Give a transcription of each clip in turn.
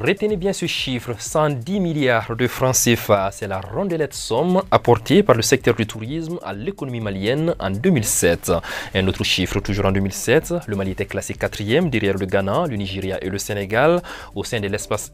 Retenez bien ce chiffre, 110 milliards de francs CFA. C'est la rondelette somme apportée par le secteur du tourisme à l'économie malienne en 2007. Un autre chiffre, toujours en 2007, le Mali était classé 4e derrière le Ghana, le Nigeria et le Sénégal au sein de l'espace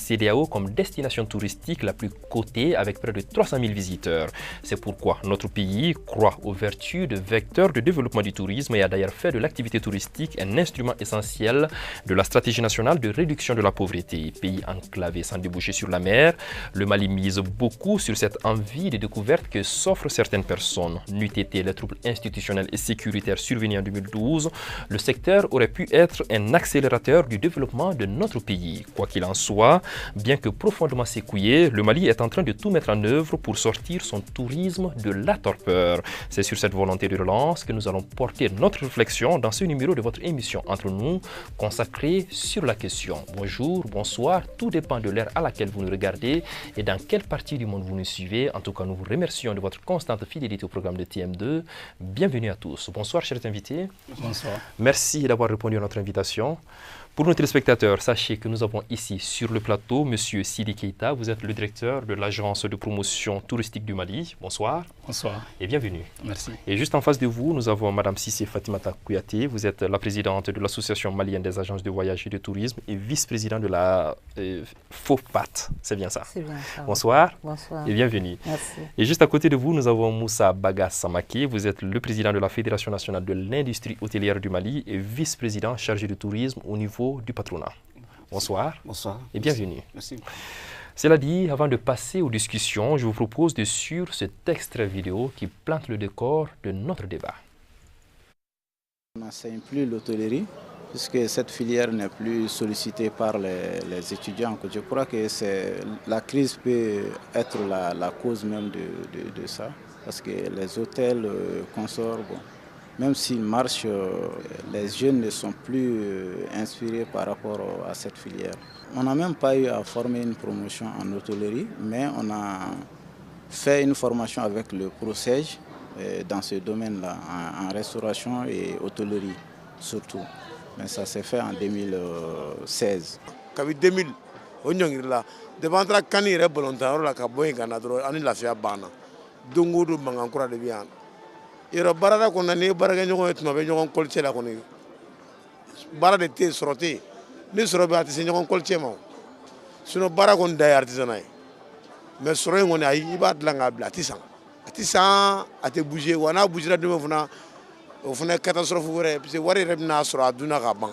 CEDEAO comme destination touristique la plus cotée avec près de 300 000 visiteurs. C'est pourquoi notre pays croit aux vertus de vecteur de développement du tourisme et a d'ailleurs fait de l'activité touristique un instrument essentiel de la stratégie nationale de réduction de la pauvreté. Pays enclavé sans déboucher sur la mer, le Mali mise beaucoup sur cette envie de découverte que s'offrent certaines personnes. N'eût été les troubles institutionnels et sécuritaires survenus en 2012, le secteur aurait pu être un accélérateur du développement de notre pays. Quoi qu'il en soit, bien que profondément séquillé, le Mali est en train de tout mettre en œuvre pour sortir son tourisme de la torpeur. C'est sur cette volonté de relance que nous allons porter notre réflexion dans ce numéro de votre émission Entre nous, consacré sur la question. Bonjour, bonsoir, tout dépend de l'heure à laquelle vous nous regardez et dans quelle partie du monde vous nous suivez. En tout cas, nous vous remercions de votre constante fidélité au programme de TM2. Bienvenue à tous. Bonsoir, chers invités. Bonsoir. Merci d'avoir répondu à notre invitation. Pour nos téléspectateurs, sachez que nous avons ici sur le plateau M. Sidi Keita. Vous êtes le directeur de l'agence de promotion touristique du Mali. Bonsoir. Bonsoir. Et bienvenue. Merci. Et juste en face de vous, nous avons Mme Sissé Fatimata Kouyaté. Vous êtes la présidente de l'Association malienne des agences de voyage et de tourisme et vice-présidente de la FOPAT. C'est bien ça? C'est bien ça. Bonsoir. Bonsoir. Et bienvenue. Merci. Et juste à côté de vous, nous avons Moussa Baga Samake. Vous êtes le président de la Fédération nationale de l'industrie hôtelière du Mali et vice-président chargé du tourisme au niveau du patronat. Bonsoir. Bonsoir. Et bienvenue. Merci. Cela dit, avant de passer aux discussions, je vous propose de suivre cet extrait vidéo qui plante le décor de notre débat. On n'enseigne plus l'hôtellerie puisque cette filière n'est plus sollicitée par les étudiants. Je crois que la crise peut être la cause même de ça parce que les hôtels consorts, même s'ils marchent, les jeunes ne sont plus inspirés par rapport à cette filière. On n'a même pas eu à former une promotion en hôtellerie, mais on a fait une formation avec le ProSège dans ce domaine-là, en restauration et hôtellerie surtout. Mais ça s'est fait en 2016. En 2000, on a eu la devant Kani volontaire la Kaboy Ganadro, on la fait à Bana. Dungu Mangankura de Bian. Il y a barada qu'on a né, baragano et ma colche la conni. Barade te sorti. Ni sorobe artisan colche mo. Suno baragon day artisanai. Mais soroy on a ibat langa blatisan. Artisan a te bouger, on a bougé de mofuna. Au fond, catastrophe, parce que wari rebna sur aduna gaban.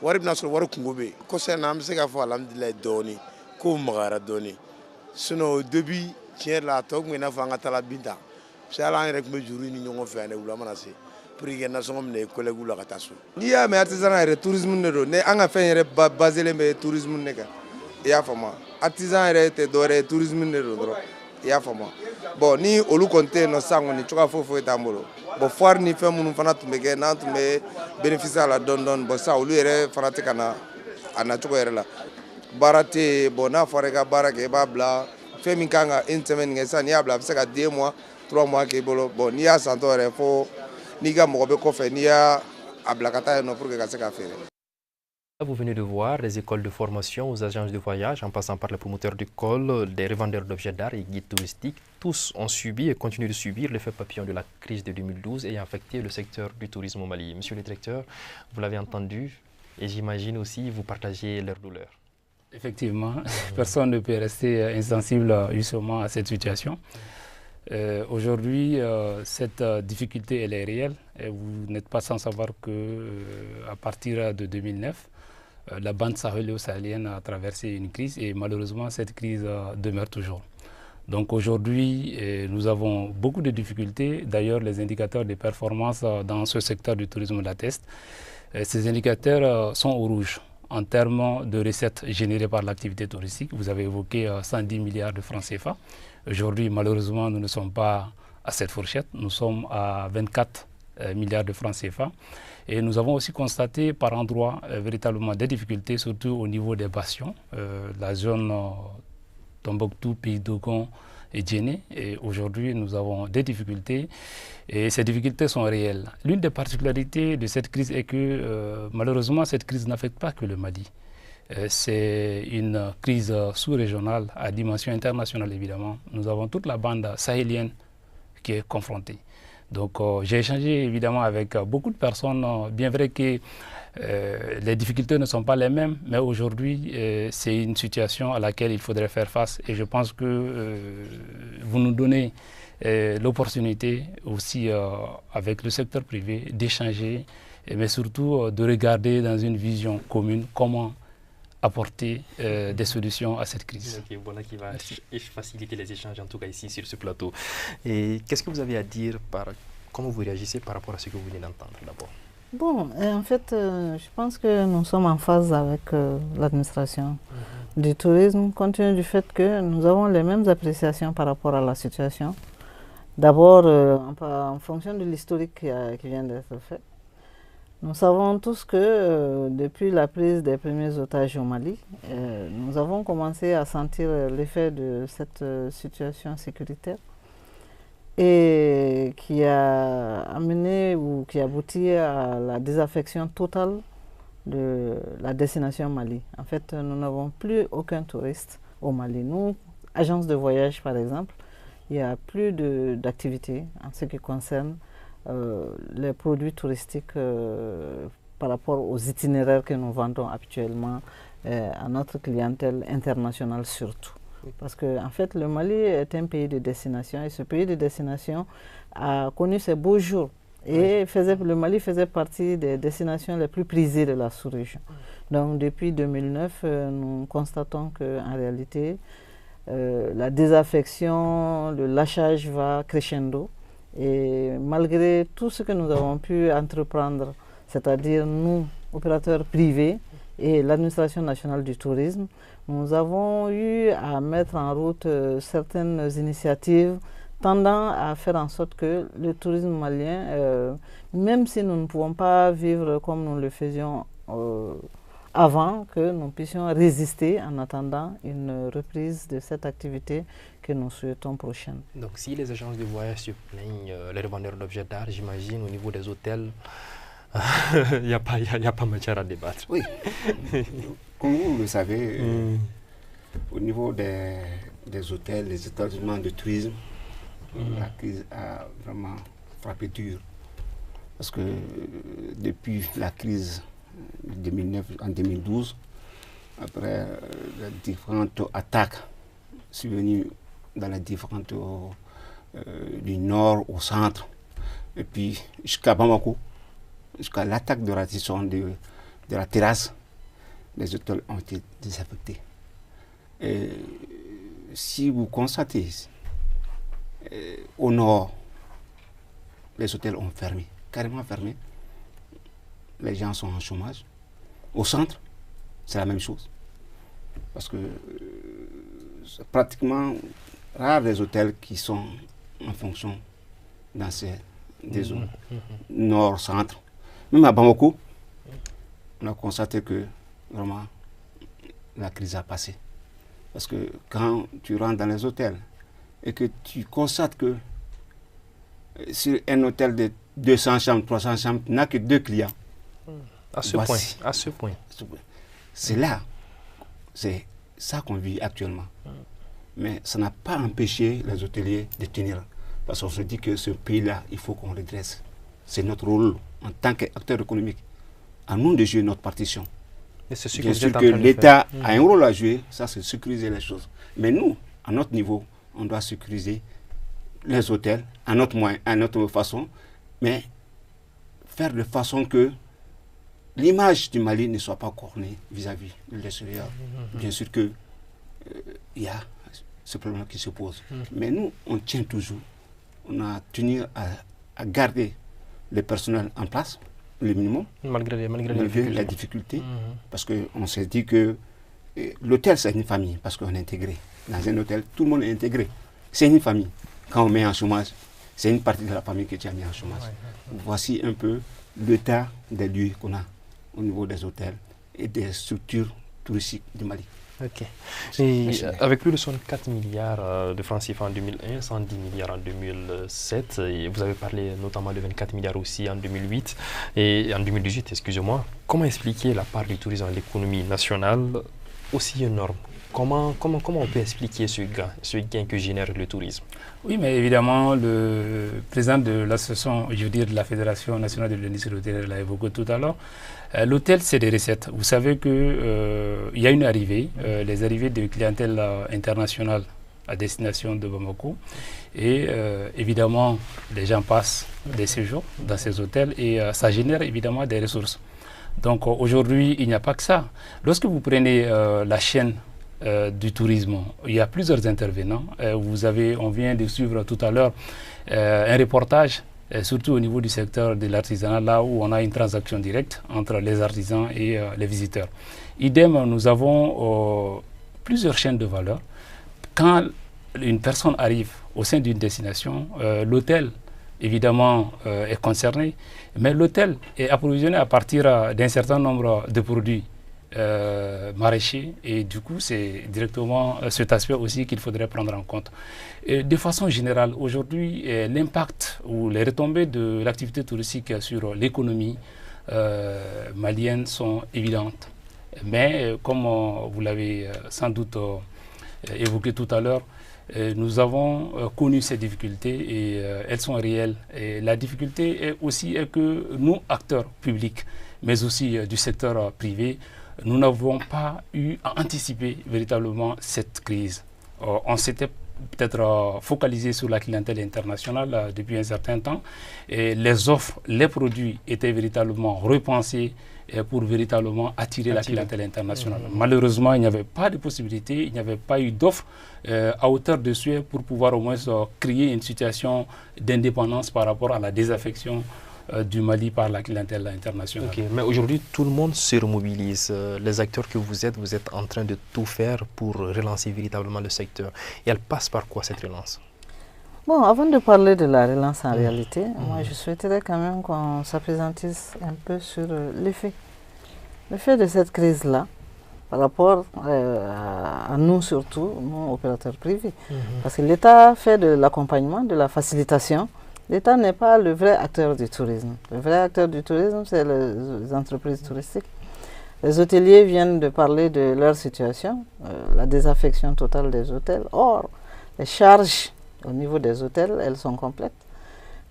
Wari rebna sur wari kungobe. Kosa nam se ka fo alhamdulillah doni, ko magara doni. Sinon au début, tiens la tok mena fanga tala binta. C'est à l'an rek me juri ni ñongo fane wula manase. Pour que na songom ne collègue wula katasu. Ni ya me artisanat et tourisme ne do ne anga fen yere basé le tourisme ne ka. Ya fama. Artisan yere te dore tourisme ne do. Ya fama. Bon ni olu konte no sango ni choka fofo etambolo. Bon foire ni fɛn minnu fana tun bɛ kɛ n'an tun bɛ bénéficier a la dɔɔni-dɔɔni bon sa olu yɛrɛ fana tɛ ka na a nacogo yɛrɛ la baara tɛ yen bon n'a fɔra i ka baara kɛ i b'a bila fɛn min kan ka une semaine kɛ sisan n'i y'a bila a bɛ se ka 2 mois 3 mois k'i bolo bon n'i y'a santɔ yɛrɛ fo n'i ka mɔgɔ bɛ kɔfɛ n'i y'a bila ka taa yen nɔ pour que ka se ka feere. Vous venez de voir les écoles de formation aux agences de voyage, en passant par les promoteurs d'écoles, des revendeurs d'objets d'art et guides touristiques. Tous ont subi et continuent de subir l'effet papillon de la crise de 2012 ayant affecté le secteur du tourisme au Mali. Monsieur le directeur, vous l'avez entendu et j'imagine aussi vous partagez leur douleur. Effectivement, personne ne peut rester insensible justement à cette situation. Aujourd'hui, cette difficulté elle est réelle et vous n'êtes pas sans savoir qu'à partir de 2009, la bande sahélo-sahélienne a traversé une crise et malheureusement cette crise demeure toujours. Donc aujourd'hui, nous avons beaucoup de difficultés. D'ailleurs, les indicateurs de performance dans ce secteur du tourisme l'attestent. Ces indicateurs sont au rouge en termes de recettes générées par l'activité touristique. Vous avez évoqué 110 milliards de francs CFA. Aujourd'hui, malheureusement, nous ne sommes pas à cette fourchette. Nous sommes à 24 milliards de francs CFA. Et nous avons aussi constaté par endroits véritablement des difficultés, surtout au niveau des bastions, la zone Tombouctou, Pays Dogon et Djenné. Et aujourd'hui, nous avons des difficultés et ces difficultés sont réelles. L'une des particularités de cette crise est que malheureusement, cette crise n'affecte pas que le Mali. C'est une crise sous-régionale à dimension internationale, évidemment. Nous avons toute la bande sahélienne qui est confrontée. Donc j'ai échangé évidemment avec beaucoup de personnes, bien vrai que les difficultés ne sont pas les mêmes, mais aujourd'hui c'est une situation à laquelle il faudrait faire face et je pense que vous nous donnez l'opportunité aussi avec le secteur privé d'échanger, mais surtout de regarder dans une vision commune comment apporter des solutions à cette crise. Okay, voilà qui va faciliter les échanges, en tout cas ici sur ce plateau. Et qu'est-ce que vous avez à dire, comment vous réagissez par rapport à ce que vous venez d'entendre d'abord? Bon, en fait, je pense que nous sommes en phase avec l'administration du tourisme, compte tenu du fait que nous avons les mêmes appréciations par rapport à la situation. D'abord, en fonction de l'historique qui vient d'être fait. Nous savons tous que depuis la prise des premiers otages au Mali, nous avons commencé à sentir l'effet de cette situation sécuritaire et qui a amené ou qui aboutit à la désaffection totale de la destination Mali. En fait, nous n'avons plus aucun touriste au Mali. Nous, agence de voyage par exemple, il n'y a plus d'activité en ce qui concerne les produits touristiques par rapport aux itinéraires que nous vendons actuellement à notre clientèle internationale surtout. Parce que en fait, le Mali est un pays de destination et ce pays de destination a connu ses beaux jours. Et le Mali faisait partie des destinations les plus prisées de la sous-région. Donc depuis 2009, nous constatons qu'en réalité, la désaffection, le lâchage va crescendo. Et malgré tout ce que nous avons pu entreprendre, c'est-à-dire nous, opérateurs privés et l'administration nationale du tourisme, nous avons eu à mettre en route certaines initiatives tendant à faire en sorte que le tourisme malien, même si nous ne pouvons pas vivre comme nous le faisions avant, que nous puissions résister en attendant une reprise de cette activité que nous souhaitons prochaine. Donc si les agences de voyage se plaignent, les revendeurs d'objets d'art, j'imagine au niveau des hôtels, il n'y a pas matière à débattre. Oui, comme vous le savez, au niveau des hôtels, les établissements de tourisme, la crise a vraiment frappé dur. Parce que depuis la crise de 2009 en 2012, après les différentes attaques survenues dans les différentes du nord au centre, et puis jusqu'à Bamako, jusqu'à l'attaque de ratisson de la terrasse, les hôtels ont été désaffectés. Et si vous constatez, au nord, les hôtels ont fermé, carrément fermé. Les gens sont en chômage. Au centre, c'est la même chose. Parce que c'est pratiquement rares les hôtels qui sont en fonction dans des zones nord-centre. Même à Bamako, on a constaté que vraiment la crise a passé. Parce que quand tu rentres dans les hôtels et que tu constates que sur un hôtel de 200 chambres, 300 chambres, tu n'as que 2 clients. À ce point. C'est là, c'est ça qu'on vit actuellement. Mais ça n'a pas empêché les hôteliers de tenir. Parce qu'on se dit que ce pays-là, il faut qu'on redresse. C'est notre rôle en tant qu'acteur économique. À nous de jouer notre partition. Bien sûr que l'État a un rôle à jouer, ça c'est sécuriser les choses. Mais nous, à notre niveau, on doit sécuriser les hôtels à notre moyen, à notre façon, mais faire de façon que l'image du Mali ne soit pas cornée vis-à-vis de l'extérieur. Bien sûr que il y a ce problème qui se pose. Mais nous, on tient toujours. On a tenu à garder le personnel en place, le minimum, malgré la difficulté. Parce qu'on s'est dit que l'hôtel, c'est une famille, parce qu'on est intégré. Dans un hôtel, tout le monde est intégré. C'est une famille. Quand on met en chômage, c'est une partie de la famille que tu as mis en chômage. Voici un peu l'état des lieux qu'on a au niveau des hôtels et des structures touristiques du Mali. Ok. Et avec plus de 64 milliards de francs CFA en 2001, 110 milliards en 2007, et vous avez parlé notamment de 24 milliards aussi en 2008 et en 2018, excusez-moi. Comment expliquer la part du tourisme dans l'économie nationale aussi énorme? Comment on peut expliquer ce gain que génère le tourisme? Oui, mais évidemment, le président de l'association, je veux dire de la Fédération nationale de l'industrie hôtelière l'a évoqué tout à l'heure. L'hôtel, c'est des recettes. Vous savez qu'il y a une arrivée, les arrivées de clientèle internationale à destination de Bamako. Et évidemment, les gens passent des séjours dans ces hôtels et ça génère évidemment des ressources. Donc aujourd'hui, il n'y a pas que ça. Lorsque vous prenez la chaîne du tourisme, il y a plusieurs intervenants. On vient de suivre tout à l'heure un reportage, surtout au niveau du secteur de l'artisanat, là où on a une transaction directe entre les artisans et les visiteurs. Idem, nous avons plusieurs chaînes de valeur. Quand une personne arrive au sein d'une destination, l'hôtel, évidemment, est concerné, mais l'hôtel est approvisionné à partir d'un certain nombre de produits maraîchers, et du coup c'est directement cet aspect aussi qu'il faudrait prendre en compte. Et de façon générale, aujourd'hui, l'impact ou les retombées de l'activité touristique sur l'économie malienne sont évidentes. Mais comme vous l'avez sans doute évoqué tout à l'heure, nous avons connu ces difficultés et elles sont réelles. Et la difficulté est aussi que nous, acteurs publics, mais aussi du secteur privé, nous n'avons pas eu à anticiper véritablement cette crise. On s'était peut-être focalisé sur la clientèle internationale depuis un certain temps et les offres, les produits étaient véritablement repensés pour véritablement attirer la clientèle internationale. Malheureusement, il n'y avait pas de possibilité, il n'y avait pas eu d'offre à hauteur de souhait pour pouvoir au moins créer une situation d'indépendance par rapport à la désaffection du Mali par la clientèle internationale. Okay, mais aujourd'hui, tout le monde se remobilise. Les acteurs que vous êtes en train de tout faire pour relancer véritablement le secteur. Et elle passe par quoi cette relance? Bon, avant de parler de la relance en réalité, moi je souhaiterais quand même qu'on s'appesantisse un peu sur l'effet. L'effet de cette crise-là, par rapport à nous surtout, nous opérateurs privés. Parce que l'État fait de l'accompagnement, de la facilitation. L'État n'est pas le vrai acteur du tourisme. Le vrai acteur du tourisme, c'est les entreprises touristiques. Les hôteliers viennent de parler de leur situation, la désaffection totale des hôtels. Or, les charges au niveau des hôtels, elles sont complètes.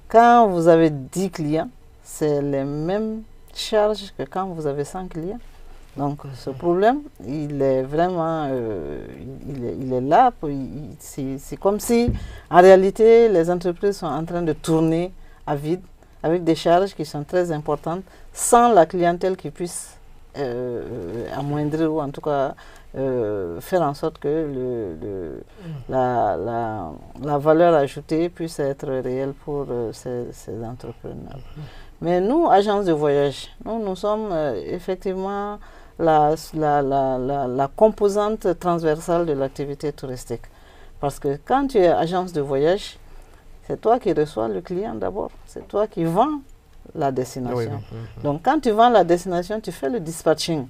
Quand vous avez 10 clients, c'est les mêmes charges que quand vous avez 100 clients. Donc ce problème, il est vraiment, il est là. C'est comme si, en réalité, les entreprises sont en train de tourner à vide, avec des charges qui sont très importantes, sans la clientèle qui puisse amoindrir ou en tout cas faire en sorte que la valeur ajoutée puisse être réelle pour ces entrepreneurs. Mais nous, agences de voyage, nous sommes effectivement la composante transversale de l'activité touristique. Parce que quand tu es agence de voyage, c'est toi qui reçois le client d'abord, c'est toi qui vends la destination. Donc quand tu vends la destination, tu fais le dispatching.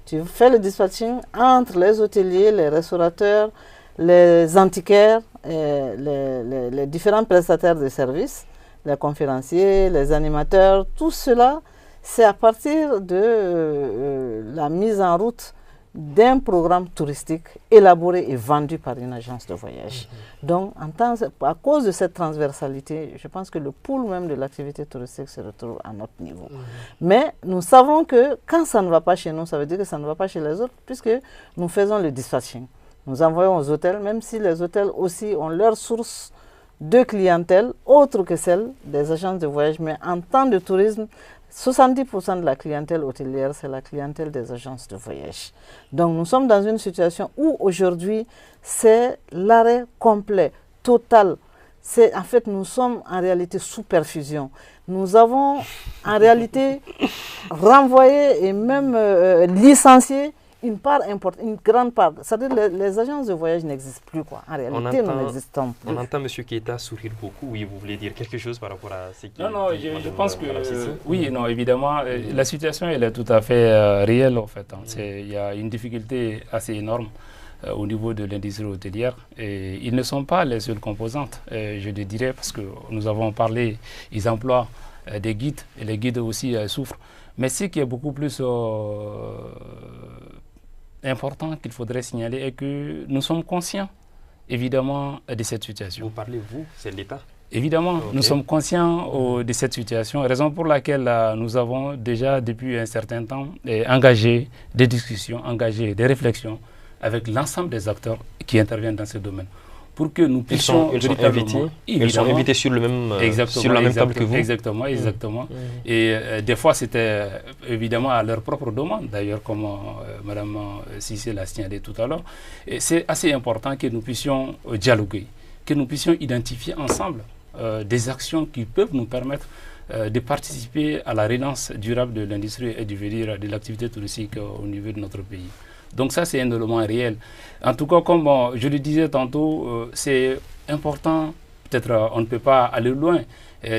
Tu fais le dispatching entre les hôteliers, les restaurateurs, les antiquaires, les différents prestataires de services, les conférenciers, les animateurs, tout cela, c'est à partir de la mise en route d'un programme touristique élaboré et vendu par une agence de voyage. Donc, à cause de cette transversalité, je pense que le pool même de l'activité touristique se retrouve à notre niveau. Mais nous savons que quand ça ne va pas chez nous, ça veut dire que ça ne va pas chez les autres, puisque nous faisons le dispatching. Nous envoyons aux hôtels, même si les hôtels aussi ont leur source de clientèle, autre que celle des agences de voyage. Mais en temps de tourisme, 70% de la clientèle hôtelière, c'est la clientèle des agences de voyage. Donc nous sommes dans une situation où aujourd'hui, c'est l'arrêt complet, total. En fait, nous sommes en réalité sous perfusion. Nous avons en réalité renvoyé et même licencié une part importante, une grande part. C'est-à-dire les agences de voyage n'existent plus, quoi. En réalité, nous n'existons plus. On entend M. Keita sourire beaucoup. Oui, vous voulez dire quelque chose par rapport à ce qui... Non, je pense que... oui, non, évidemment, la situation, elle est tout à fait réelle, en fait. Il y a une difficulté assez énorme au niveau de l'industrie hôtelière. Et ils ne sont pas les seules composantes, je le dirais, parce que nous avons parlé, ils emploient des guides, et les guides aussi souffrent. Mais ce qui est beaucoup plus important qu'il faudrait signaler est que nous sommes conscients, évidemment, de cette situation. Vous parlez, vous, c'est l'État? Évidemment, nous sommes conscients de cette situation, raison pour laquelle nous avons déjà, depuis un certain temps, engagé des discussions, engagé des réflexions avec l'ensemble des acteurs qui interviennent dans ce domaine, pour que nous puissions ils sont invités sur, le même, sur la même table que vous. Exactement. Et des fois, c'était évidemment à leur propre demande, d'ailleurs, comme Mme Cissé l'a signalé tout à l'heure. C'est assez important que nous puissions dialoguer, que nous puissions identifier ensemble des actions qui peuvent nous permettre de participer à la relance durable de l'industrie et de l'activité touristique au niveau de notre pays. Donc ça, c'est un élément réel. En tout cas, comme je le disais tantôt, c'est important, peut-être on ne peut pas aller loin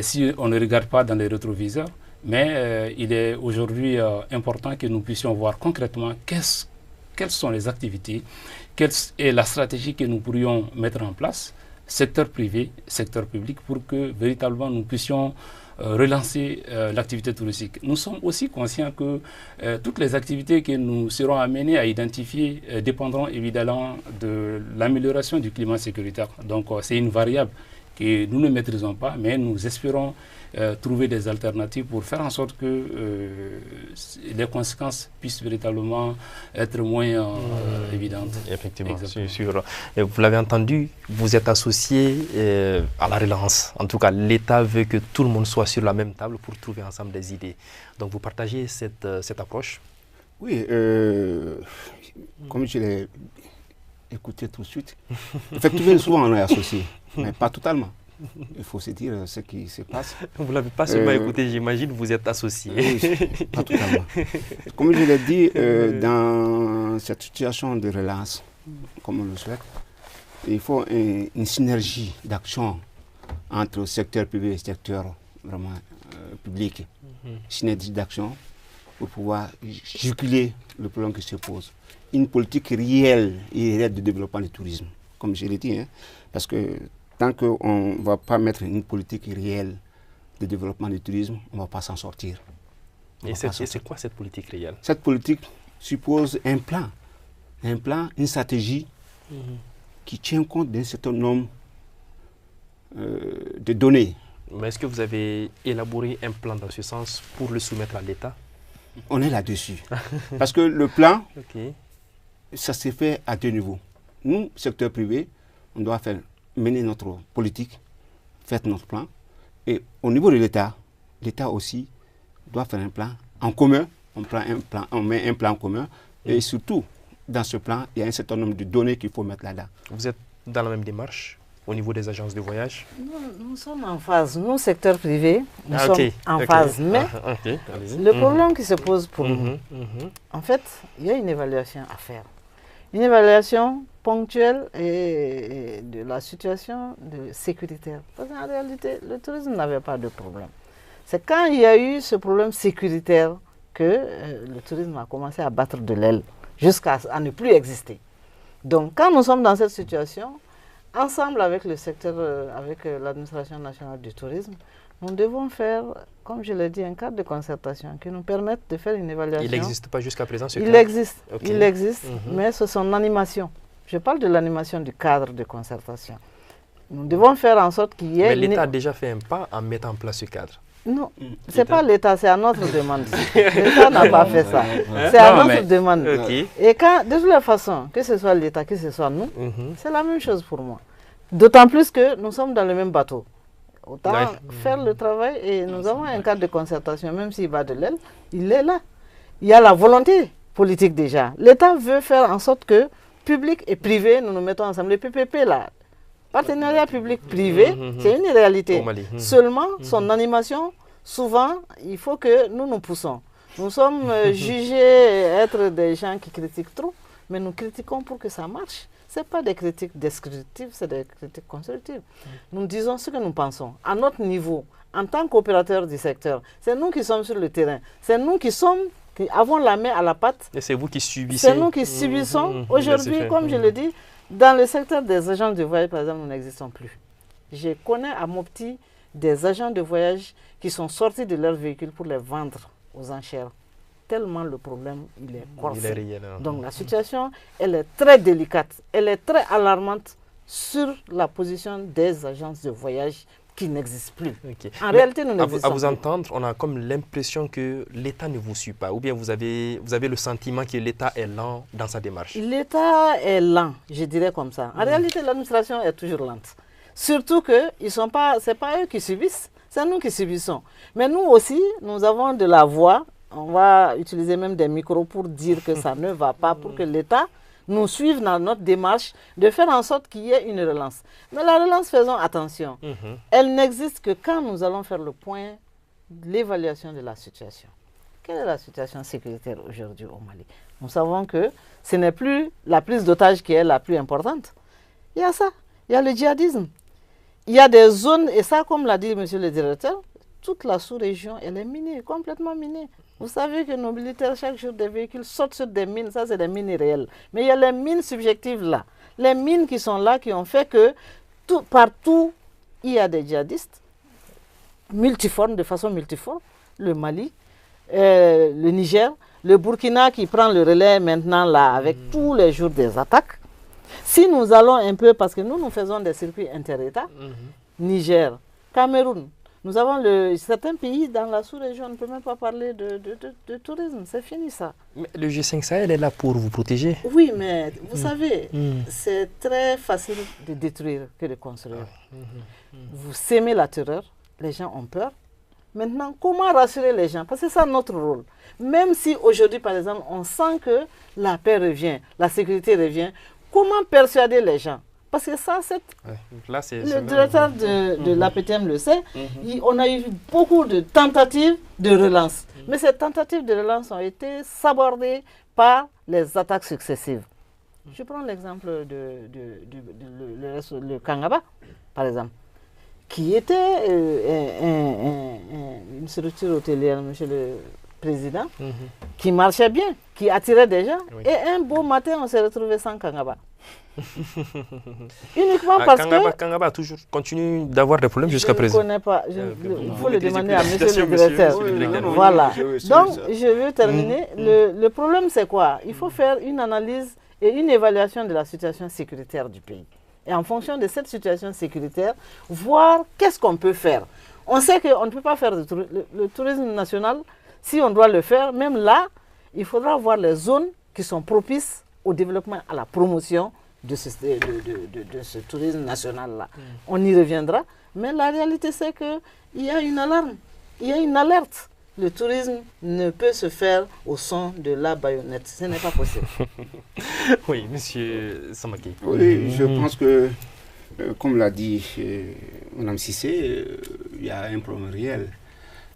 si on ne regarde pas dans les rétroviseurs, mais il est aujourd'hui important que nous puissions voir concrètement quelles sont les activités, quelle est la stratégie que nous pourrions mettre en place, secteur privé, secteur public, pour que véritablement nous puissions relancer l'activité touristique. Nous sommes aussi conscients que toutes les activités que nous serons amenés à identifier dépendront évidemment de l'amélioration du climat sécuritaire. Donc c'est une variable que nous ne maîtrisons pas, mais nous espérons trouver des alternatives pour faire en sorte que les conséquences puissent véritablement être moins évidentes. Effectivement, c'est sûr. Et vous l'avez entendu, vous êtes associé à la relance. En tout cas, l'État veut que tout le monde soit sur la même table pour trouver ensemble des idées. Donc vous partagez cette approche? Oui, comme je l'ai écouté tout de suite, effectivement, souvent on est associé, mais pas totalement. Il faut se dire ce qui se passe. Vous ne l'avez pas seulement écouté, j'imagine, vous êtes associé. Oui, pas totalement. Comme je l'ai dit, dans cette situation de relance, comme on le souhaite, il faut une synergie d'action entre le secteur privé et le secteur vraiment public. Synergie d'action pour pouvoir juguler le problème qui se pose. Une politique réelle et de développement du tourisme, comme je l'ai dit, parce que tant qu'on ne va pas mettre une politique réelle de développement du tourisme, on ne va pas s'en sortir. Et c'est quoi cette politique réelle? Cette politique suppose un plan, une stratégie qui tient compte d'un certain nombre de données. Mais est-ce que vous avez élaboré un plan dans ce sens pour le soumettre à l'État? On est là-dessus. Parce que le plan, ça s'est fait à deux niveaux. Nous, secteur privé, on doit mener notre politique, faire notre plan. Et au niveau de l'État, l'État aussi doit faire un plan en commun. On met un plan en commun. Et surtout, dans ce plan, il y a un certain nombre de données qu'il faut mettre là-dedans. Vous êtes dans la même démarche au niveau des agences de voyage? Nous sommes en phase. Nous, secteur privé, nous sommes en phase. Mais le problème qui se pose pour nous, en fait, il y a une évaluation à faire. Une évaluation ponctuelle et de la situation sécuritaire. Parce qu'en réalité, le tourisme n'avait pas de problème. C'est quand il y a eu ce problème sécuritaire que le tourisme a commencé à battre de l'aile jusqu'à ne plus exister. Donc, quand nous sommes dans cette situation, ensemble avec le secteur, avec l'administration nationale du tourisme, nous devons faire, comme je l'ai dit, un cadre de concertation qui nous permette de faire une évaluation. Il n'existe pas jusqu'à présent ce cadre? Il existe, mais c'est son animation. Je parle de l'animation du cadre de concertation. Nous devons faire en sorte qu'il y ait... Mais l'État a déjà fait un pas en mettant en place ce cadre. Non, ce n'est pas l'État, c'est à notre demande. L'État n'a pas fait ça. C'est à notre demande. Et quand, de toutes les façons, que ce soit l'État, que ce soit nous, c'est la même chose pour moi. D'autant plus que nous sommes dans le même bateau. Autant faire le travail et nous avons un cadre de concertation, même s'il bat de l'aile, il est là. Il y a la volonté politique déjà. L'État veut faire en sorte que public et privé, nous nous mettons ensemble. Les PPP là, partenariat public-privé, c'est une réalité. Seulement, son animation, souvent, il faut que nous nous poussons. Nous sommes jugés être des gens qui critiquent trop, mais nous critiquons pour que ça marche. Ce n'est pas des critiques descriptives, c'est des critiques constructives. Nous disons ce que nous pensons. À notre niveau, en tant qu'opérateurs du secteur, c'est nous qui sommes sur le terrain. C'est nous qui avons la main à la pâte. Et c'est vous qui subissez. C'est nous qui subissons. Aujourd'hui, comme je le dis, dans le secteur des agents de voyage, par exemple, nous n'existons plus. Je connais à Mopti des agents de voyage qui sont sortis de leur véhicule pour les vendre aux enchères. Tellement le problème, il est corsé. Il est réel, hein. Donc la situation, elle est très délicate, elle est très alarmante sur la position des agences de voyage qui n'existent plus. Okay. En réalité, nous n'existons plus. À vous entendre, on a comme l'impression que l'État ne vous suit pas, ou bien vous avez le sentiment que l'État est lent dans sa démarche. L'État est lent, je dirais comme ça. En réalité, l'administration est toujours lente. Surtout que ce n'est pas eux qui subissent, c'est nous qui subissons. Mais nous aussi, nous avons de la voix. On va utiliser même des micros pour dire que ça ne va pas, pour que l'État nous suive dans notre démarche de faire en sorte qu'il y ait une relance. Mais la relance, faisons attention, elle n'existe que quand nous allons faire le point de l'évaluation de la situation. Quelle est la situation sécuritaire aujourd'hui au Mali? Nous savons que ce n'est plus la prise d'otages qui est la plus importante. Il y a ça, il y a le djihadisme. Il y a des zones, et ça, comme l'a dit monsieur le directeur, toute la sous-région, elle est minée, complètement minée. Vous savez que nos militaires, chaque jour, des véhicules sautent sur des mines. Ça, c'est des mines réelles. Mais il y a les mines subjectives là. Les mines qui sont là, qui ont fait que partout, il y a des djihadistes multiformes, de façon multiforme. Le Mali, le Niger, le Burkina qui prend le relais maintenant là, avec tous les jours des attaques. Si nous allons un peu, parce que nous faisons des circuits inter-États, Niger, Cameroun, nous avons certains pays dans la sous-région, on ne peut même pas parler de tourisme, c'est fini ça. Mais le G5 Sahel est là pour vous protéger. Oui, mais vous savez, c'est très facile de détruire que de construire. Vous sémez la terreur, les gens ont peur. Maintenant, comment rassurer les gens? Parce que c'est ça notre rôle. Même si aujourd'hui, par exemple, on sent que la paix revient, la sécurité revient, comment persuader les gens? Parce que ça, le directeur de l'APTM le sait, on a eu beaucoup de tentatives de relance. Mais ces tentatives de relance ont été sabordées par les attaques successives. Je prends l'exemple le Kangaba, par exemple, qui était une structure hôtelière, monsieur le Président, qui marchait bien, qui attirait des gens. Oui. Et un beau matin, on s'est retrouvé sans Kangaba. Uniquement parce que Kangaba toujours continue d'avoir des problèmes jusqu'à présent. Je ne connais pas. Il faut le demander à monsieur le directeur. Voilà. Donc, je veux terminer. Le problème, c'est quoi? Il faut faire une analyse et une évaluation de la situation sécuritaire du pays. Et en fonction de cette situation sécuritaire, voir qu'est-ce qu'on peut faire. On sait qu'on ne peut pas faire le tourisme national. Si on doit le faire, même là, il faudra voir les zones qui sont propices au développement, à la promotion de ce tourisme national-là. On y reviendra, mais la réalité c'est qu'il y a une alarme, il y a une alerte. Le tourisme ne peut se faire au son de la baïonnette, ce n'est pas possible. Oui, monsieur Samake. Oui, je pense que, comme l'a dit Mme Cissé, il y a un problème réel.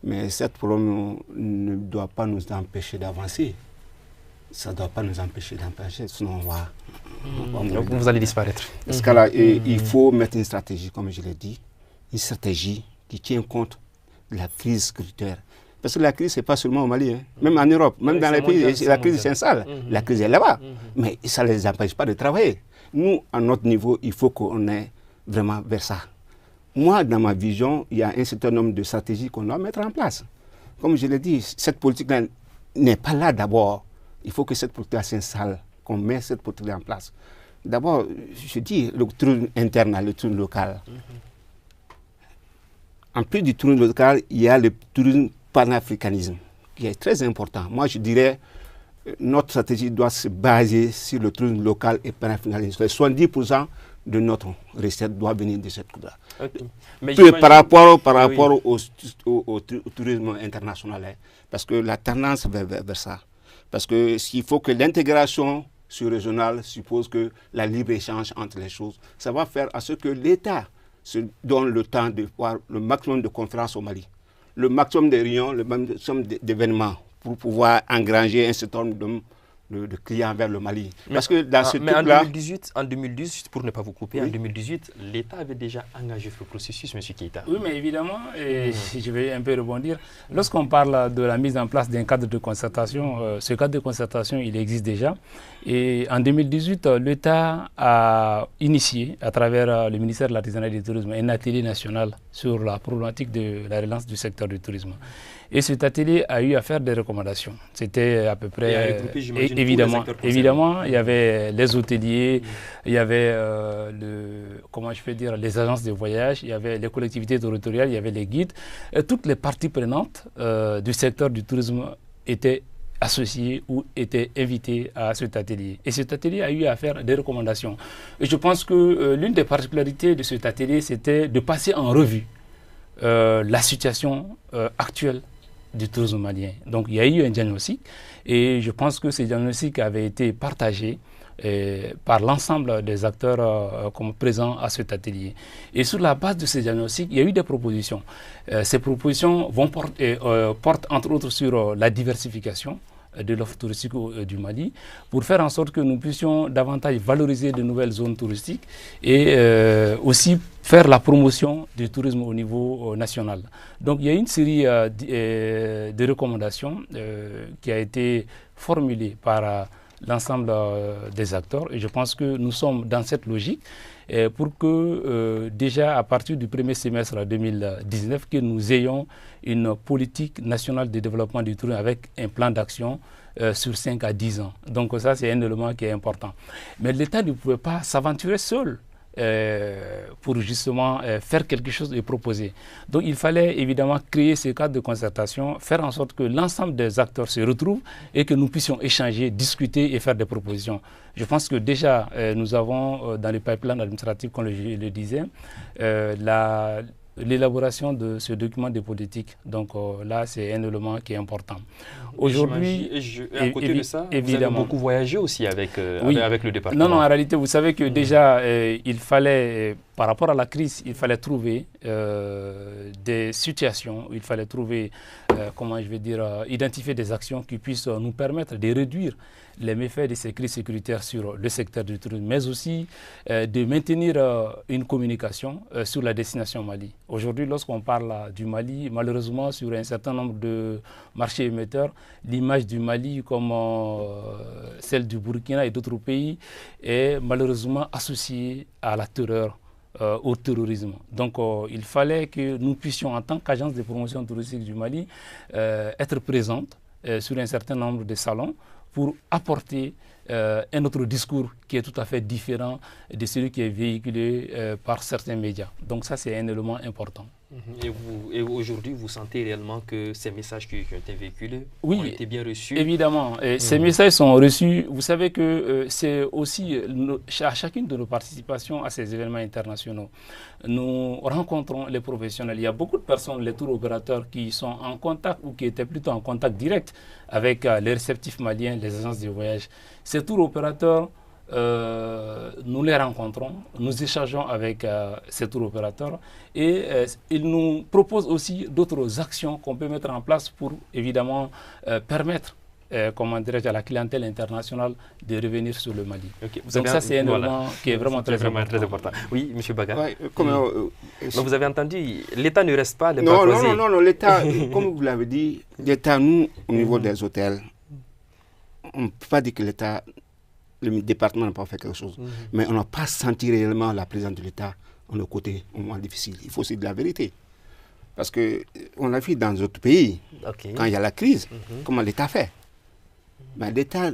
Mais ce problème ne doit pas nous empêcher d'avancer. Ça ne doit pas nous empêcher d'empêcher, sinon on va vous allez disparaître. Dans ce cas-là, il faut mettre une stratégie, comme je l'ai dit, une stratégie qui tient compte de la crise sécuritaire. Parce que la crise, ce n'est pas seulement au Mali, hein. Même en Europe, même dans les pays, la crise s'installe. La crise est là-bas. Mais ça ne les empêche pas de travailler. Nous, à notre niveau, il faut qu'on ait vraiment vers ça. Moi, dans ma vision, il y a un certain nombre de stratégies qu'on doit mettre en place. Comme je l'ai dit, cette politique-là n'est pas là d'abord. Il faut que cette politique s'installe, qu'on mette cette politique en place. D'abord, je dis le tourisme interne, le tourisme local. En plus du tourisme local, il y a le tourisme panafricanisme, qui est très important. Moi, je dirais notre stratégie doit se baser sur le tourisme local et panafricanisme. 70% de notre recette doit venir de cette coupe-là. Okay. Par rapport au tourisme international, hein, parce que la tendance vers ça. Parce que s'il faut que l'intégration sur-régionale suppose que la libre-échange entre les choses, ça va faire à ce que l'État se donne le temps de voir le maximum de conférences au Mali, le maximum de réunions, le maximum d'événements pour pouvoir engranger un certain nombre de clients vers le Mali. Parce que dans ce mais en truc-là... 2018, pour ne pas vous couper, en 2018, l'État avait déjà engagé le processus, M. Keïta. Oui, mais évidemment, je vais un peu rebondir. Lorsqu'on parle de la mise en place d'un cadre de concertation, ce cadre de concertation, il existe déjà. Et en 2018, l'État a initié, à travers le ministère de l'Artisanat et du Tourisme, un atelier national sur la problématique de la relance du secteur du tourisme. Et cet atelier a eu à faire des recommandations. C'était à peu près... Évidemment, il y avait les hôteliers, il y avait les agences de voyage, il y avait les collectivités territoriales, il y avait les guides. Et toutes les parties prenantes du secteur du tourisme étaient associés ou étaient invités à cet atelier. Et cet atelier a eu à faire des recommandations. Et je pense que l'une des particularités de cet atelier, c'était de passer en revue la situation actuelle du tourisme malien. Donc il y a eu un diagnostic et je pense que ce diagnostic avait été partagé par l'ensemble des acteurs présents à cet atelier. Et sur la base de ce diagnostic, il y a eu des propositions. Ces propositions portent entre autres sur la diversification de l'offre touristique du Mali pour faire en sorte que nous puissions davantage valoriser de nouvelles zones touristiques et aussi faire la promotion du tourisme au niveau national. Donc il y a une série de recommandations qui a été formulée par l'ensemble des acteurs et je pense que nous sommes dans cette logique pour que déjà à partir du premier semestre 2019 que nous ayons une politique nationale de développement du tourisme avec un plan d'action sur 5 à 10 ans. Donc ça c'est un élément qui est important. Mais l'État ne pouvait pas s'aventurer seul pour justement faire quelque chose et proposer. Donc il fallait évidemment créer ce cadre de concertation, faire en sorte que l'ensemble des acteurs se retrouvent et que nous puissions échanger, discuter et faire des propositions. Je pense que déjà nous avons dans les pipelines administratifs, comme je le disais, l'élaboration de ce document de politique. Donc là, c'est un élément qui est important. Aujourd'hui, à côté de ça, vous avez beaucoup voyagé aussi avec le département. Non, en réalité, vous savez que déjà, il fallait, par rapport à la crise, il fallait trouver des situations, il fallait trouver, identifier des actions qui puissent nous permettre de réduire les méfaits de ces crises sécuritaires sur le secteur du tourisme, mais aussi de maintenir une communication sur la destination Mali. Aujourd'hui, lorsqu'on parle du Mali, malheureusement, sur un certain nombre de marchés émetteurs, l'image du Mali, comme celle du Burkina et d'autres pays, est malheureusement associée à la terreur, au terrorisme. Donc, il fallait que nous puissions, en tant qu'agence de promotion touristique du Mali, être présentes sur un certain nombre de salons, pour apporter un autre discours qui est tout à fait différent de celui qui est véhiculé par certains médias. Donc ça, c'est un élément important. Et aujourd'hui, vous sentez réellement que ces messages qui ont été véhiculés ont été bien reçus? Évidemment. Ces messages sont reçus. Vous savez que c'est aussi à chacune de nos participations à ces événements internationaux, nous rencontrons les professionnels. Il y a beaucoup de personnes, les tours opérateurs, qui sont en contact ou qui étaient plutôt en contact direct avec les réceptifs maliens, les agences de voyage. Ces tours opérateurs, nous les rencontrons, nous échangeons avec ces tours opérateurs et ils nous proposent aussi d'autres actions qu'on peut mettre en place pour évidemment permettre à la clientèle internationale de revenir sur le Mali. Okay. Donc ça c'est un élément qui est vraiment très important. Oui, M. Baga. Vous avez entendu, l'État ne reste pas les bras croisés. Non, l'État, comme vous l'avez dit, l'État, nous, au niveau des hôtels, on ne peut pas dire que l'État, le département n'a pas fait quelque chose. Mais on n'a pas senti réellement la présence de l'État à nos côtés au moment difficile. Il faut aussi de la vérité. Parce qu'on a vu dans d'autres pays, quand il y a la crise, comment l'État fait. Mais l'État,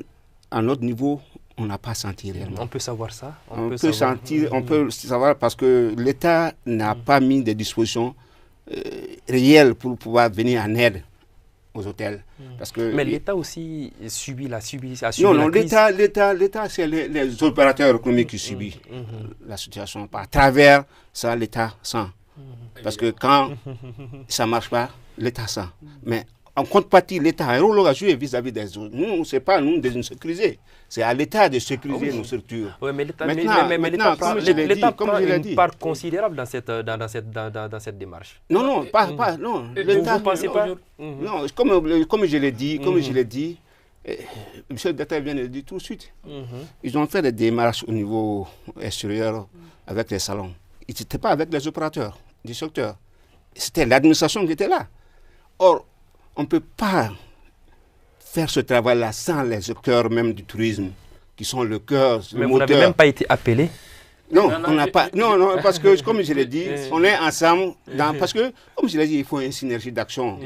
à notre niveau, on n'a pas senti réellement. On peut savoir ça? On peut savoir parce que l'État n'a pas mis des dispositions réelles pour pouvoir venir en aide aux hôtels. Parce que mais l'État aussi a subi la crise. Non, l'État, c'est les opérateurs économiques qui subissent la situation. À travers ça, l'État sent. Parce que quand ça ne marche pas, l'État sent. Mais En contrepartie, l'État a un rôle à jouer vis-à-vis des autres. Nous, ce n'est pas nous de nous sécuriser. C'est à l'État de sécuriser nos structures. Oui, mais l'État comme je l'ai dit, une part considérable dans cette démarche. Non, non. L'État, vous ne pensez pas? Non, comme je l'ai dit, M. le directeur vient de le dire tout de suite. Ils ont fait des démarches au niveau extérieur avec les salons. Ils n'étaient pas avec les opérateurs du secteur. C'était l'administration qui était là. Or, on ne peut pas faire ce travail-là sans les acteurs même du tourisme, qui sont le cœur, le moteur. Mais vous n'avez même pas été appelé? Non, on n'a pas. Non, parce que, comme je l'ai dit, on est ensemble. Parce que, comme je l'ai dit, il faut une synergie d'action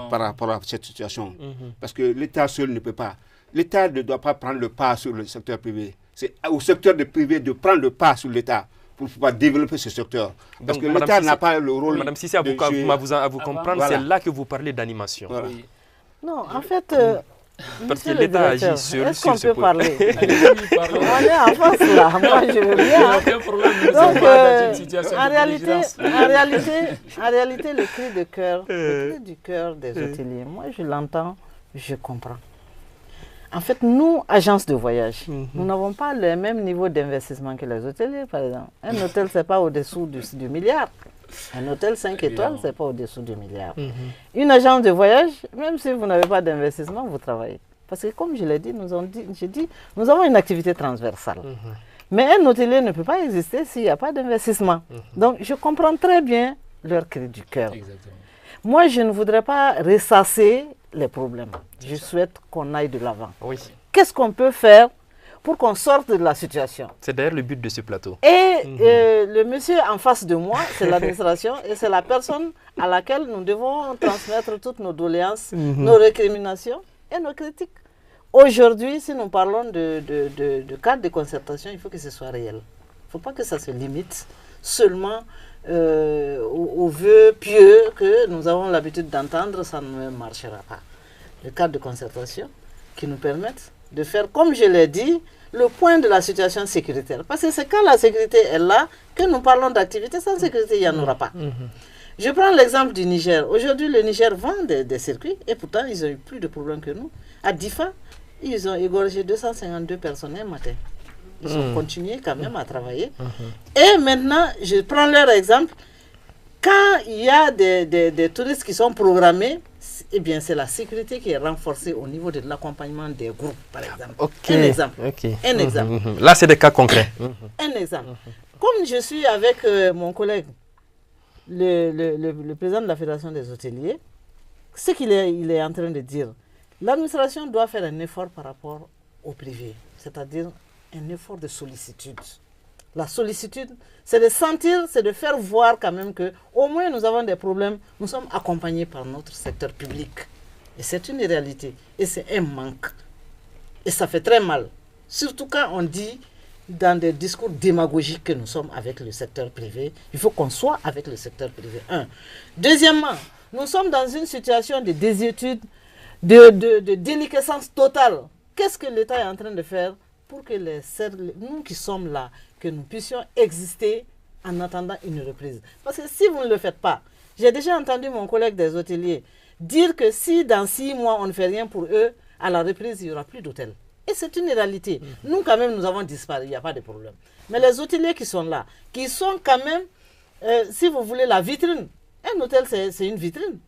par rapport à cette situation. Parce que l'État seul ne peut pas. L'État ne doit pas prendre le pas sur le secteur privé. C'est au secteur privé de prendre le pas sur l'État pour pouvoir développer ce secteur. Parce que l'État n'a pas le rôle. Madame Sissi, à vous comprendre, Voilà. c'est là que vous parlez d'animation. Voilà. Oui. Non, en fait, parce que monsieur le l'État agit directeur, seul est-ce sur qu'on ce peut point. parler? On est en face là, moi je veux bien. Donc, en réalité, le cri de cœur, le cri du cœur des hôteliers, moi je l'entends, je comprends. En fait, nous, agences de voyage, nous n'avons pas le même niveau d'investissement que les hôteliers, par exemple. Un hôtel, ce n'est pas au-dessous du milliard. Un hôtel 5 étoiles, ce n'est pas au-dessous du milliard. Une agence de voyage, même si vous n'avez pas d'investissement, vous travaillez. Parce que comme je l'ai dit, nous avons une activité transversale. Mais un hôtelier ne peut pas exister s'il n'y a pas d'investissement. Donc, je comprends très bien leur cri du cœur. Moi, je ne voudrais pas ressasser les problèmes. Je souhaite qu'on aille de l'avant. Oui. Qu'est-ce qu'on peut faire pour qu'on sorte de la situation? C'est d'ailleurs le but de ce plateau. Et le monsieur en face de moi, c'est l'administration et c'est la personne à laquelle nous devons transmettre toutes nos doléances, nos récriminations et nos critiques. Aujourd'hui, si nous parlons de cadre de concertation, il faut que ce soit réel. Il ne faut pas que ça se limite seulement aux vœux pieux que nous avons l'habitude d'entendre, ça ne marchera pas. Le cadre de concertation qui nous permette de faire, comme je l'ai dit, le point de la situation sécuritaire. Parce que c'est quand la sécurité est là que nous parlons d'activité. Sans sécurité, il n'y en aura pas. Je prends l'exemple du Niger. Aujourd'hui, le Niger vend des circuits et pourtant, ils ont eu plus de problèmes que nous. À Difa, ils ont égorgé 252 personnes un matin. Ils ont continué quand même à travailler. Et maintenant, je prends leur exemple. Quand il y a des touristes qui sont programmés, eh bien, c'est la sécurité qui est renforcée au niveau de l'accompagnement des groupes, par exemple. Un exemple. Un exemple. Là, c'est des cas concrets. Un exemple. Comme je suis avec mon collègue, le président de la Fédération des hôteliers, ce qu'il est en train de dire, l'administration doit faire un effort par rapport au privé, c'est-à-dire un effort de sollicitude. La sollicitude, c'est de sentir, c'est de faire voir quand même que au moins nous avons des problèmes, nous sommes accompagnés par notre secteur public. Et c'est une réalité. Et c'est un manque. Et ça fait très mal. Surtout quand on dit dans des discours démagogiques que nous sommes avec le secteur privé. Il faut qu'on soit avec le secteur privé. Un. Deuxièmement, nous sommes dans une situation de désuétude, de déliquescence totale. Qu'est-ce que l'État est en train de faire pour que nous qui sommes là, que nous puissions exister en attendant une reprise? Parce que si vous ne le faites pas, j'ai déjà entendu mon collègue des hôteliers dire que si dans 6 mois on ne fait rien pour eux, à la reprise, il n'y aura plus d'hôtel. Et c'est une réalité. Nous, quand même, nous avons disparu, il n'y a pas de problème. Mais les hôteliers qui sont là, qui sont quand même, si vous voulez, la vitrine. Un hôtel, c'est une vitrine.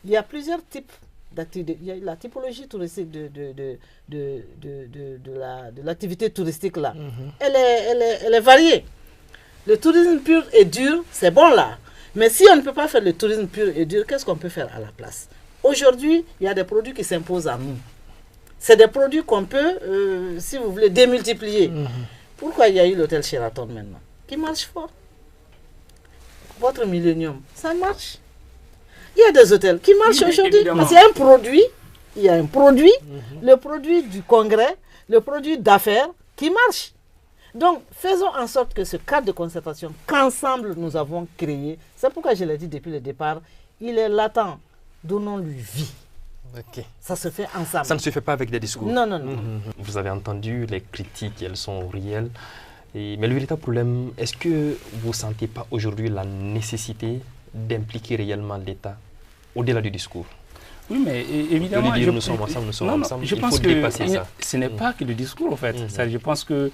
Il y a plusieurs types d'activités. Il y a la typologie touristique de l'activité touristique là. Elle est variée. Le tourisme pur et dur, c'est bon là. Mais si on ne peut pas faire le tourisme pur et dur, qu'est-ce qu'on peut faire à la place? Aujourd'hui, il y a des produits qui s'imposent à nous. C'est des produits qu'on peut, si vous voulez, démultiplier. Pourquoi il y a eu l'hôtel Sheraton maintenant, qui marche fort? Votre Millennium, ça marche. Il y a des hôtels qui marchent aujourd'hui. Parce qu'il y a un produit, le produit du congrès, le produit d'affaires qui marche. Donc, faisons en sorte que ce cadre de concertation qu'ensemble nous avons créé, c'est pourquoi je l'ai dit depuis le départ, il est latent. Donnons-lui vie. Okay. Ça se fait ensemble. Ça ne se fait pas avec des discours. Non, non, non. Vous avez entendu les critiques, elles sont réelles. Mais le véritable problème, est-ce que vous ne sentez pas aujourd'hui la nécessité d'impliquer réellement l'État au-delà du discours? Oui, mais évidemment... nous sommes ensemble, je pense que ce n'est pas que le discours, en fait. Je pense que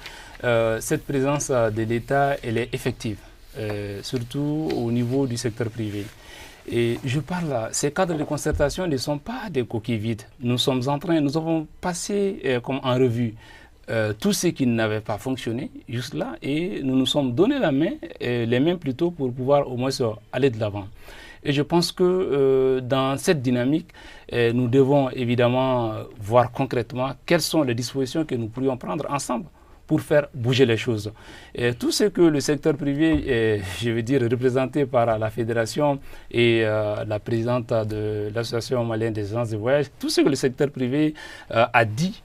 cette présence de l'État, elle est effective, surtout au niveau du secteur privé. Et je parle là, ces cadres de concertation ne sont pas des coquilles vides. Nous avons passé comme en revue tout ce qui n'avait pas fonctionné juste là et nous nous sommes donné les mains plutôt pour pouvoir au moins aller de l'avant. Et je pense que dans cette dynamique, nous devons évidemment voir concrètement quelles sont les dispositions que nous pourrions prendre ensemble pour faire bouger les choses. Et tout ce que le secteur privé, je veux dire représenté par la fédération et la présidente de l'association malienne des agences de voyage, tout ce que le secteur privé a dit,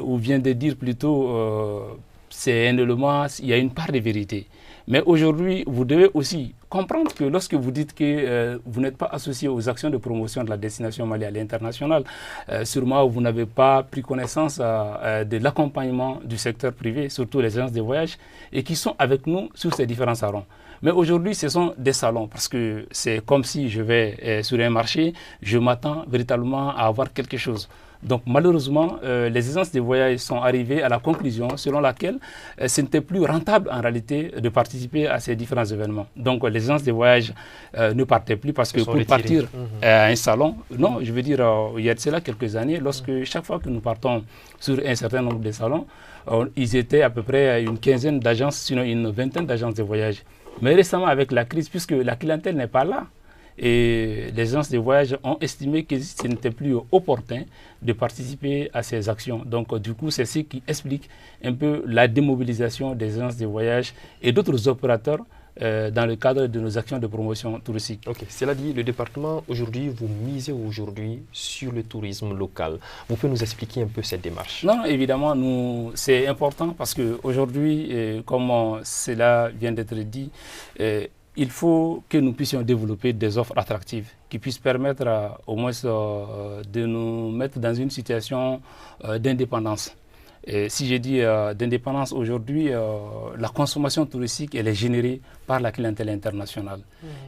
ou vient de dire plutôt, c'est un élément, il y a une part de vérité. Mais aujourd'hui, vous devez aussi comprendre que lorsque vous dites que vous n'êtes pas associé aux actions de promotion de la destination Mali à l'international, sûrement vous n'avez pas pris connaissance de l'accompagnement du secteur privé, surtout les agences de voyage, et qui sont avec nous sur ces différents salons. Mais aujourd'hui, ce sont des salons, parce que c'est comme si je vais sur un marché, je m'attends véritablement à avoir quelque chose. Donc malheureusement, les agences de voyage sont arrivées à la conclusion selon laquelle ce n'était plus rentable en réalité de participer à ces différents événements. Donc les agences de voyage ne partaient plus parce que pour partir à un salon, non, je veux dire, il y a de cela quelques années, lorsque chaque fois que nous partons sur un certain nombre de salons, ils étaient à peu près une quinzaine d'agences, sinon une vingtaine d'agences de voyage. Mais récemment avec la crise, puisque la clientèle n'est pas là, et les agences de voyage ont estimé que ce n'était plus opportun de participer à ces actions. Donc, du coup, c'est ce qui explique un peu la démobilisation des agences de voyage et d'autres opérateurs dans le cadre de nos actions de promotion touristique. Ok, cela dit, le département, aujourd'hui, vous misez sur le tourisme local. Vous pouvez nous expliquer un peu cette démarche? Non, évidemment, c'est important parce qu'aujourd'hui, comme cela vient d'être dit, il faut que nous puissions développer des offres attractives qui puissent permettre au moins de nous mettre dans une situation d'indépendance. Et si je dis d'indépendance aujourd'hui, la consommation touristique elle est générée par la clientèle internationale.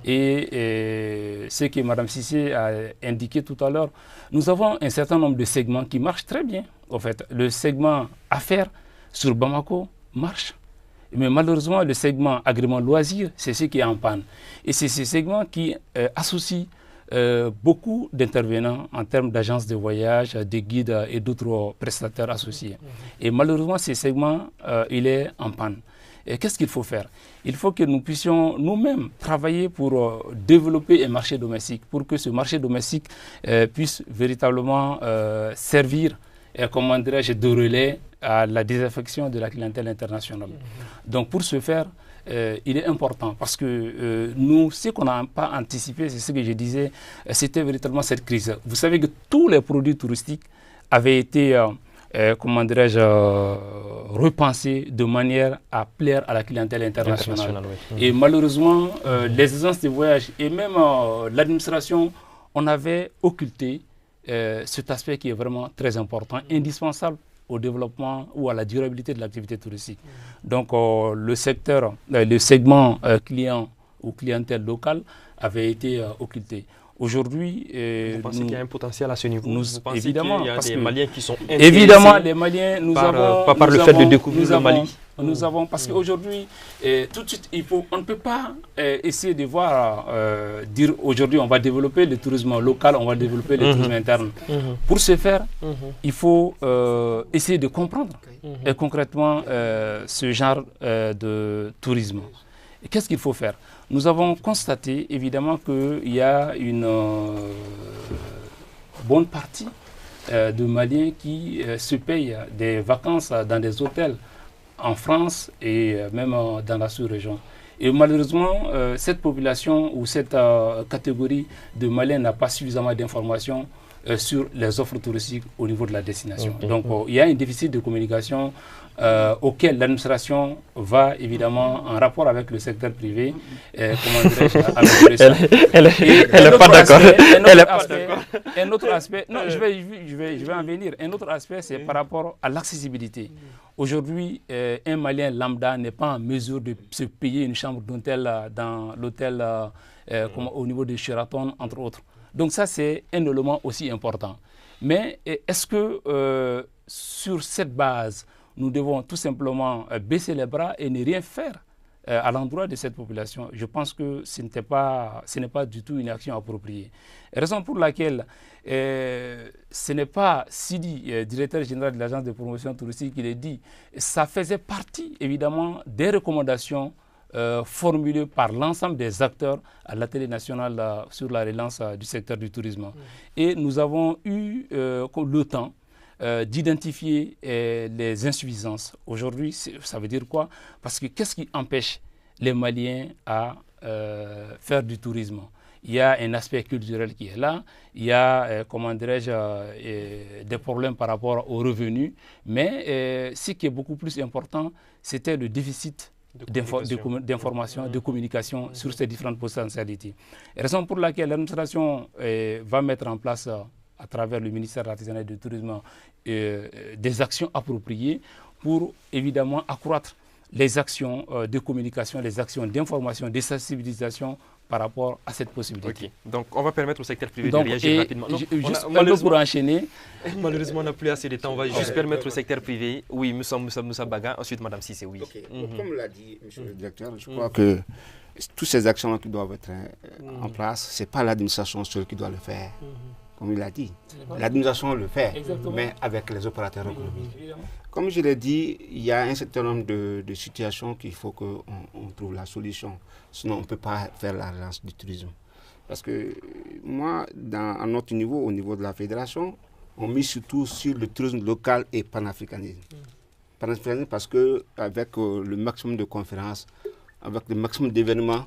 Et ce que Mme Cissé a indiqué tout à l'heure, nous avons un certain nombre de segments qui marchent très bien. En fait, le segment affaires sur Bamako marche. Mais malheureusement, le segment agrément loisirs, c'est ce qui est en panne. Et c'est ce segment qui associe beaucoup d'intervenants en termes d'agences de voyage, de guides et d'autres prestataires associés. Et malheureusement, ce segment, il est en panne. Et qu'est-ce qu'il faut faire? Il faut que nous puissions nous-mêmes travailler pour développer un marché domestique, pour que ce marché domestique puisse véritablement servir, comment dirais-je, de relais à la désaffection de la clientèle internationale. Donc pour ce faire, il est important parce que nous, ce qu'on n'a pas anticipé, c'est ce que je disais, c'était véritablement cette crise. Vous savez que tous les produits touristiques avaient été, comment dirais-je, repensés de manière à plaire à la clientèle internationale. Oui. Et malheureusement, les agences de voyage et même l'administration, on avait occulté cet aspect qui est vraiment très important, indispensable au développement ou à la durabilité de l'activité touristique. Donc le segment client ou clientèle locale avait été occulté. Aujourd'hui, vous pensez qu'il y a un potentiel à ce niveau? Vous pensez évidemment, qu'il y a des Maliens qui sont intéressés? Évidemment, les Maliens, par le fait de découvrir le Mali. Nous avons, parce qu'aujourd'hui, tout de suite, on ne peut pas essayer de voir, dire aujourd'hui on va développer le tourisme local, on va développer le tourisme interne. Pour ce faire, il faut essayer de comprendre concrètement ce genre de tourisme. Et qu'est-ce qu'il faut faire? Nous avons constaté évidemment qu'il y a une bonne partie de Maliens qui se payent des vacances dans des hôtels en France et même dans la sous-région. Et malheureusement, cette population ou cette catégorie de Maliens n'a pas suffisamment d'informations sur les offres touristiques au niveau de la destination. Donc il y a un déficit de communication auquel l'administration va évidemment en rapport avec le secteur privé. Comment dirais-je, elle n'est pas d'accord. Un autre aspect, non, je vais en venir. Un autre aspect, c'est par rapport à l'accessibilité. Aujourd'hui, un Malien lambda n'est pas en mesure de se payer une chambre d'hôtel dans l'hôtel au niveau de Sheraton, entre autres. Donc ça, c'est un élément aussi important. Mais est-ce que sur cette base, nous devons tout simplement baisser les bras et ne rien faire à l'endroit de cette population? Je pense que ce n'est pas du tout une action appropriée. Raison pour laquelle ce n'est pas Sidi, directeur général de l'agence de promotion touristique, qui l'a dit. Ça faisait partie évidemment des recommandations formulées par l'ensemble des acteurs à l'Atelier national sur la relance du secteur du tourisme. Et nous avons eu le temps d'identifier les insuffisances. Aujourd'hui, ça veut dire quoi? Parce que qu'est-ce qui empêche les Maliens à faire du tourisme? Il y a un aspect culturel qui est là, il y a, comment dirais-je, des problèmes par rapport aux revenus, mais ce qui est beaucoup plus important, c'était le déficit d'information, de communication sur ces différentes potentialités. Raison pour laquelle l'administration va mettre en place à travers le ministère de l'Artisanat et du Tourisme des actions appropriées pour évidemment accroître les actions de communication, les actions d'information, de sensibilisation par rapport à cette possibilité. Okay. Donc on va permettre au secteur privé de réagir rapidement. Non, pour enchaîner. Malheureusement, on n'a plus assez de temps. On va juste permettre au secteur privé. Oui, Moussa Baga, ensuite Madame Cissé, oui. Okay. Comme l'a dit M. le directeur, je crois que toutes ces actions qui doivent être en place, ce n'est pas l'administration seule qui doit le faire. Comme il a dit, l'administration le fait, mais avec les opérateurs économiques. Comme je l'ai dit, il y a un certain nombre de situations qu'il faut qu'on trouve la solution. Sinon, on ne peut pas faire la relance du tourisme. Parce que moi, à notre niveau, au niveau de la fédération, on mise surtout sur le tourisme local et panafricanisme. Panafricanisme parce qu'avec le maximum de conférences, avec le maximum d'événements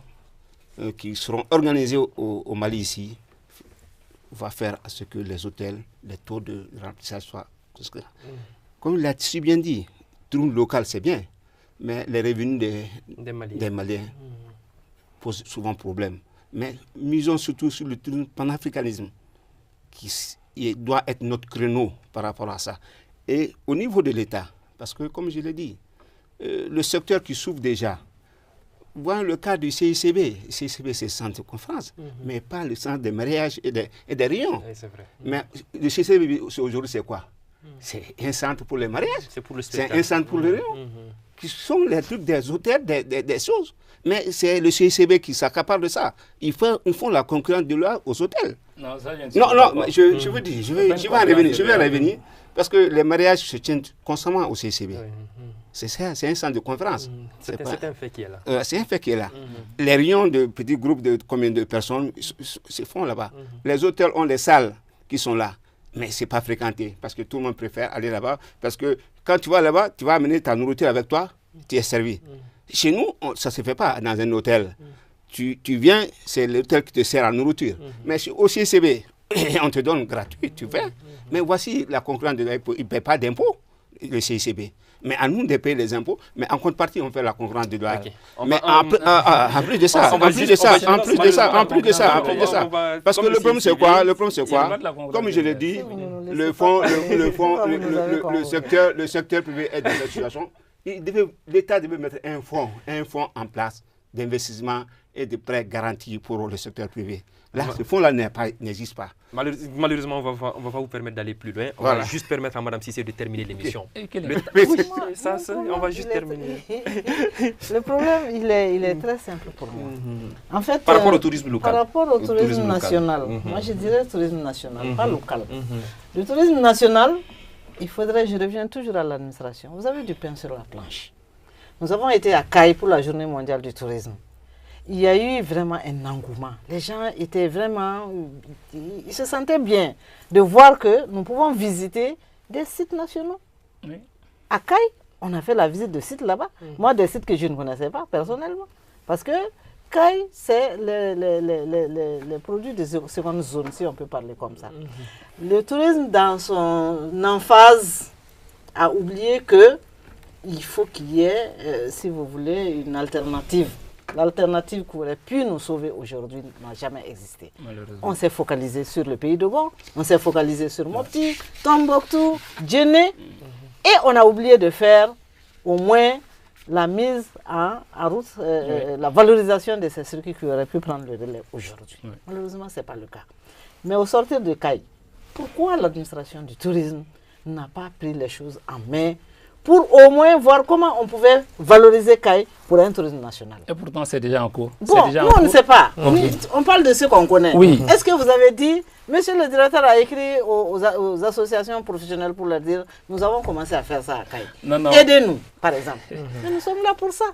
qui seront organisés au Mali ici, va faire à ce que les hôtels, les taux de remplissage soient... Comme il a si bien dit, le tourisme local c'est bien, mais les revenus des Maliens posent souvent problème. Mais misons surtout sur le tourisme panafricanisme, qui doit être notre créneau par rapport à ça. Et au niveau de l'État, parce que comme je l'ai dit, le secteur qui souffre déjà, voyons le cas du CICB. Le CICB, c'est le centre de conférence, mais pas le centre des mariages et des réunions. Oui, mais le CICB, aujourd'hui, c'est quoi? C'est un centre pour les mariages, c'est un centre pour les réunions, qui sont les trucs des hôtels, des choses. Mais c'est le CICB qui s'accapare de ça. Ils font la concurrence de loi aux hôtels. Non, je veux dire, je vais revenir, parce que les mariages se tiennent constamment au CICB. C'est ça, c'est un centre de conférence. C'est un fait qui est là. C'est un fait qui est là. Les réunions de petits groupes de combien de personnes se font là-bas. Les hôtels ont des salles qui sont là. Mais ce n'est pas fréquenté parce que tout le monde préfère aller là-bas. Parce que quand tu vas là-bas, tu vas amener ta nourriture avec toi, tu es servi. Chez nous, ça ne se fait pas dans un hôtel. Tu viens, c'est l'hôtel qui te sert à nourriture. Mais au CCB, on te donne gratuit, tu fais. Mais voici la concurrence de l'impôt. Il ne paie pas d'impôts, le CICB. Mais à nous de payer les impôts, mais en contrepartie, on fait la concurrence de douane. Okay. Mais en plus de ça, parce que le problème c'est quoi? Comme je l'ai dit, le secteur privé est dans cette situation. L'État devait mettre un fonds en place d'investissement et de prêts garantis pour le secteur privé. Là, ce fonds-là n'existe pas. Malheureusement, on ne va pas vous permettre d'aller plus loin. On va juste permettre à Mme Cissé de terminer l'émission. On va juste terminer. Le problème, il est très simple pour moi. En fait, par rapport au tourisme local. Par rapport au tourisme national, moi je dirais tourisme national, pas local. Le tourisme national, je reviens toujours à l'administration. Vous avez du pain sur la planche. Nous avons été à Caille pour la journée mondiale du tourisme. Il y a eu vraiment un engouement. Les gens étaient vraiment... Ils se sentaient bien de voir que nous pouvons visiter des sites nationaux. Oui. À Caille, on a fait la visite de sites là-bas. Moi, des sites que je ne connaissais pas personnellement. Parce que Caille, c'est les produits de seconde zone, si on peut parler comme ça. Le tourisme, dans son emphase, a oublié qu'il faut qu'il y ait, si vous voulez, une alternative. L'alternative qui aurait pu nous sauver aujourd'hui n'a jamais existé. On s'est focalisé sur le pays de Gon, on s'est focalisé sur Mopti, Tombouctou, Djenné, et on a oublié de faire au moins la mise en route, la valorisation de ces circuits qui auraient pu prendre le relais aujourd'hui. Malheureusement, ce n'est pas le cas. Mais au sortir de Caille, pourquoi l'administration du tourisme n'a pas pris les choses en main pour au moins voir comment on pouvait valoriser Caille pour un tourisme national? Et pourtant, c'est déjà en cours. Bon, déjà nous, en on ne cours. sait pas. On parle de ce qu'on connaît. Oui. Est-ce que vous avez dit, monsieur le directeur a écrit aux associations professionnelles pour leur dire, nous avons commencé à faire ça à Caille. Non. Aidez-nous, par exemple. Mais nous sommes là pour ça.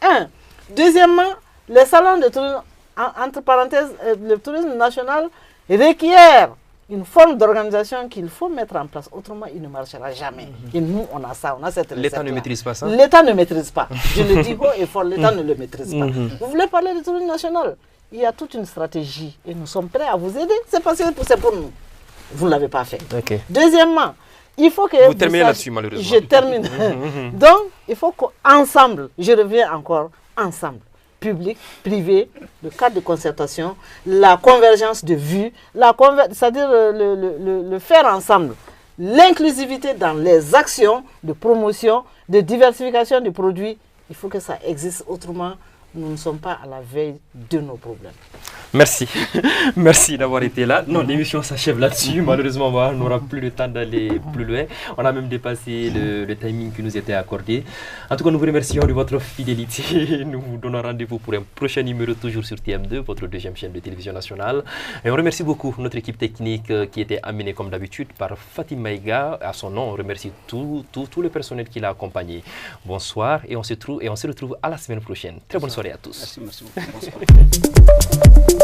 Un. Deuxièmement, les salons de tourisme, entre parenthèses, le tourisme national requiert une forme d'organisation qu'il faut mettre en place. Autrement, il ne marchera jamais. Et nous, on a ça, on a cette recette-là. L'État ne maîtrise pas ça? L'État ne maîtrise pas. Je le dis haut et fort, l'État ne le maîtrise pas. Vous voulez parler du tourisme national? Il y a toute une stratégie et nous sommes prêts à vous aider. C'est parce que c'est pour nous. Vous ne l'avez pas fait. Okay. Deuxièmement, il faut que... Vous terminez là-dessus, malheureusement. Je termine. Donc, il faut qu'ensemble, je reviens encore, ensemble, public, privé, le cadre de concertation, la convergence de vues, c'est-à-dire le faire ensemble, l'inclusivité dans les actions de promotion, de diversification des produits, il faut que ça existe, autrement nous ne sommes pas à la veille de nos problèmes. Merci. Merci d'avoir été là. Non, l'émission s'achève là-dessus. Malheureusement, on n'aura plus le temps d'aller plus loin. On a même dépassé le timing qui nous était accordé. En tout cas, nous vous remercions de votre fidélité. Nous vous donnons rendez-vous pour un prochain numéro, toujours sur TM2, votre deuxième chaîne de télévision nationale. Et on remercie beaucoup notre équipe technique qui était amenée comme d'habitude par Fatim Maïga. À son nom, on remercie tout le personnel qui l'a accompagné. Bonsoir et on se retrouve à la semaine prochaine. Très bonne soirée à tous. Merci beaucoup. Bonsoir.